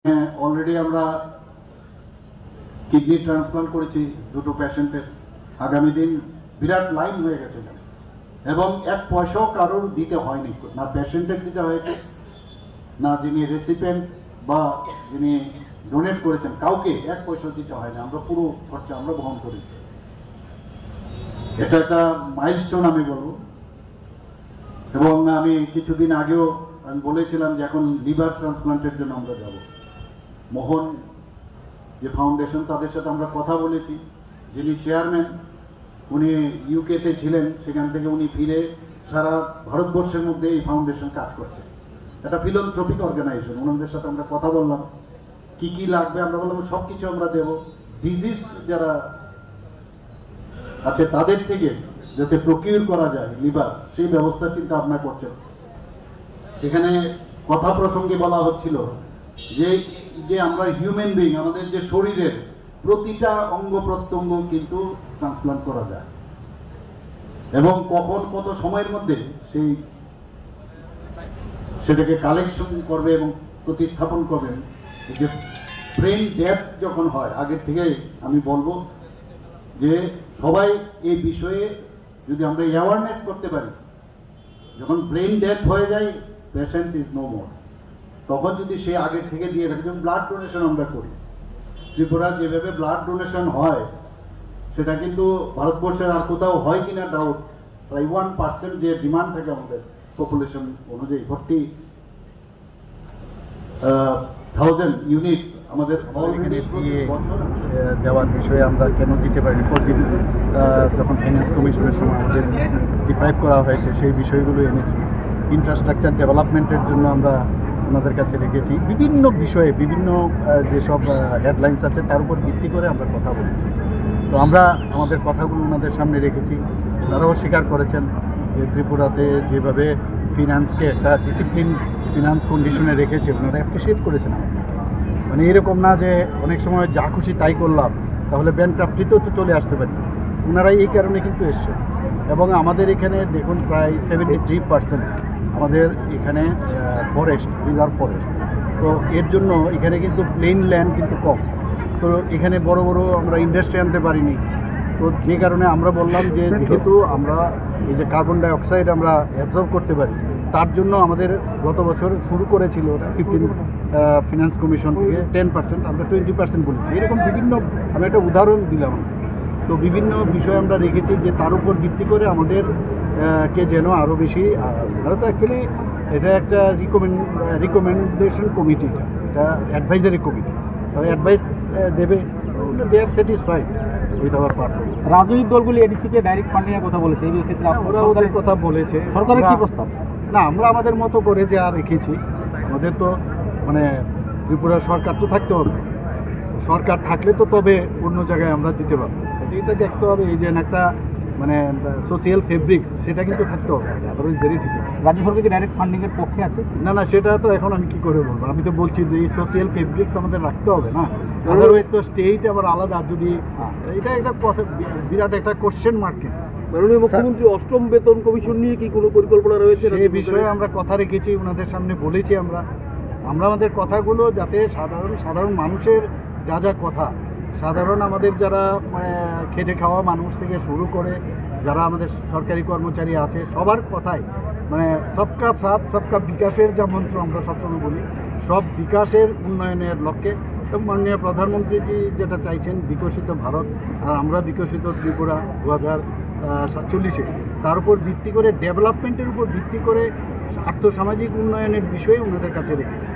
হ্যাঁ, অলরেডি আমরা kidney transplant করেছি দুটো পেশেন্টের। আগামী দিন বিরাট লাইন হয়ে গেছে এবং এক পয়সাও কারোর দিতে হয়নি, না পেশেন্টের দিতে হয়েছে, না যিনি রেসিপিয়েন্ট বা যিনি ডোনেট করেছেন কাউকে এক পয়সা দিতে হয়নি। আমরা পুরো খরচা আমরা বহন করি। এটা একটা মাইলস্টোন আমি বলবো। এবং আমি কিছুদিন আগেও আমি বলেছিলাম যে এখন লিভার ট্রান্সপ্লান্টের জন্য আমরা যাব। মোহন যে ফাউন্ডেশন, তাদের সাথে আমরা কথা বলেছি। যিনি চেয়ারম্যান উনি ইউকেতে ছিলেন, সেখান থেকে উনি ফিরে সারা ভারতবর্ষের মধ্যে এই ফাউন্ডেশন কাজ করছে। একটা ফিলান্থ্রপিক অর্গানাইজেশন। ওনাদের সাথে আমরা কথা বললাম কি কি লাগবে, আমরা বললাম সব কিছু আমরা দেব। ডিজিজ যারা আছে তাদের থেকে যাতে প্রকিউর করা যায় লিভার, সেই ব্যবস্থা চিন্তা ভাবনা করছেন। সেখানে কথা প্রসঙ্গে বলা হচ্ছিল যে যে আমরা হিউম্যান বিং, আমাদের যে শরীরের প্রতিটা অঙ্গ প্রত্যঙ্গ কিন্তু ট্রান্সপ্লান্ট করা যায় এবং কখন কত সময়ের মধ্যে সেটাকে কালেকশন করবে এবং প্রতিস্থাপন করবেন। যে ব্রেন ডেথ যখন হয়, আগের থেকেই আমি বলবো যে সবাই এই বিষয়ে যদি আমরা অ্যাওয়ারনেস করতে পারি, যখন ব্রেন ডেথ হয়ে যায় পেশেন্ট ইজ নো মোর, তখন যদি সে আগের থেকে দিয়ে থাকে। যেমন ব্লাড ডোনেশন আমরা করি, ত্রিপুরা যেভাবে ব্লাড ডোনেশন হয় সেটা কিন্তু ভারতবর্ষের আর কোথাও হয় কিনা ডাউট। প্রায় 1% যে ডিমান্ড থাকে আমাদের পপুলেশন অনুযায়ী 40,000 ইউনিটস আমাদের অলরেডি দেওয়ার বিষয়ে আমরা কেন দিতে পারি যখন ফাইন্যান্স কমিশনের সময় আমাদের ডিপ্রাইভ করা হয়েছে, সেই বিষয়গুলো এনেছি। ইনফ্রাস্ট্রাকচার ডেভেলপমেন্টের জন্য আমরা ওনাদের কাছে রেখেছি। বিভিন্ন বিষয়ে বিভিন্ন যেসব হেডলাইন্স আছে তার উপর ভিত্তি করে আমরা কথা বলেছি। তো আমরা আমাদের কথাগুলো ওনাদের সামনে রেখেছি। ওনারাও স্বীকার করেছেন যে ত্রিপুরাতে যেভাবে ফিনান্সকে একটা ডিসিপ্লিন ফিনান্স কন্ডিশনে রেখেছে, ওনারা অ্যাপ্রিসিয়েট করেছেন আমাদের। মানে এরকম না যে অনেক সময় যা খুশি তাই করলাম, তাহলে ব্যাংক্রাফটিতেও তো চলে আসতে পারি। ওনারা এই কারণে কিন্তু এসছে। এবং আমাদের এখানে দেখুন প্রায় 73% আমাদের এখানে ফরেস্ট, রিজার্ভ ফরেস্ট। তো এর জন্য এখানে কিন্তু প্লেন ল্যান্ড কিন্তু কম। তো এখানে বড় বড় আমরা ইন্ডাস্ট্রি আনতে পারিনি। তো যে কারণে আমরা বললাম যে যেহেতু আমরা এই যে কার্বন ডাইঅক্সাইড আমরা অ্যাবজর্ব করতে পারি, তার জন্য আমাদের গত বছর শুরু করেছিল 15 ফিনান্স কমিশন থেকে 10%, আমরা 20% বলেছি। এরকম বিভিন্ন, আমি একটা উদাহরণ দিলাম। তো বিভিন্ন বিষয় আমরা রেখেছি যে তার উপর ভিত্তি করে আমাদের কে যেন আরও বেশি, তারা তো অ্যাকচুয়ালি এটা একটা রিকমেন্ডেশন কমিটি, এটা অ্যাডভাইজারি কমিটি, তারা অ্যাডভাইস দেবে, they are satisfied with our performance. রাজনৈতিক দলগুলি এডিসিকে ডাইরেক্ট ফান্ডিংয়ের কথা বলেছে, এই ক্ষেত্রে ওরা ওদের কথা বলেছে। সরকারের কি প্রস্তাব? না, আমরা আমাদের মতো করে যা রেখেছি। আমাদের তো মানে ত্রিপুরা সরকার তো থাকতে হবে, সরকার থাকলে তো তবে অন্য জায়গায় আমরা দিতে পারবো। এটা দেখতে হবে এই যে একটা মানে সোশিয়াল ফেব্রিক্স, সেটা কিন্তু থাকতে হবে, আদারওয়াইজ ভেরি ডিফিকাল্ট। রাজ্য সরকার কি ডাইরেক্ট ফান্ডিংয়ের পক্ষে আছে? না না, সেটা তো এখন আমি কি করে বলবো। আমি তো বলছি যে এই সোশিয়াল ফেব্রিক্স আমাদের রাখতে হবে না, আদারওয়াইজ তো স্টেট আবার আলাদা। যদি এটা একটা কথা বিরাট একটা কোশ্চেন মার্ক। মাননীয় মুখ্যমন্ত্রী অষ্টম বেতন কমিশন নিয়ে কি কোনো পরিকল্পনা রয়েছে? এই বিষয়ে আমরা কথা রেখেছি, ওনাদের সামনে বলেছি আমরা আমাদের কথাগুলো যাতে সাধারণ মানুষের যা যা কথা, সাধারণ আমাদের যারা মানে খেটে খাওয়া মানুষ থেকে শুরু করে যারা আমাদের সরকারি কর্মচারী আছে, সবার কথাই মানে সবকা সাথ সবকা বিকাশের যা মন্ত্র আমরা সবসময় বলি, সব বিকাশের উন্নয়নের লক্ষ্যে। তো মাননীয় প্রধানমন্ত্রীজি যেটা চাইছেন বিকশিত ভারত, আর আমরা বিকশিত ত্রিপুরা 2047, তার উপর ভিত্তি করে ডেভেলপমেন্টের উপর ভিত্তি করে আর্থসামাজিক উন্নয়নের বিষয়ে ওনাদের কাছে রেখেছি।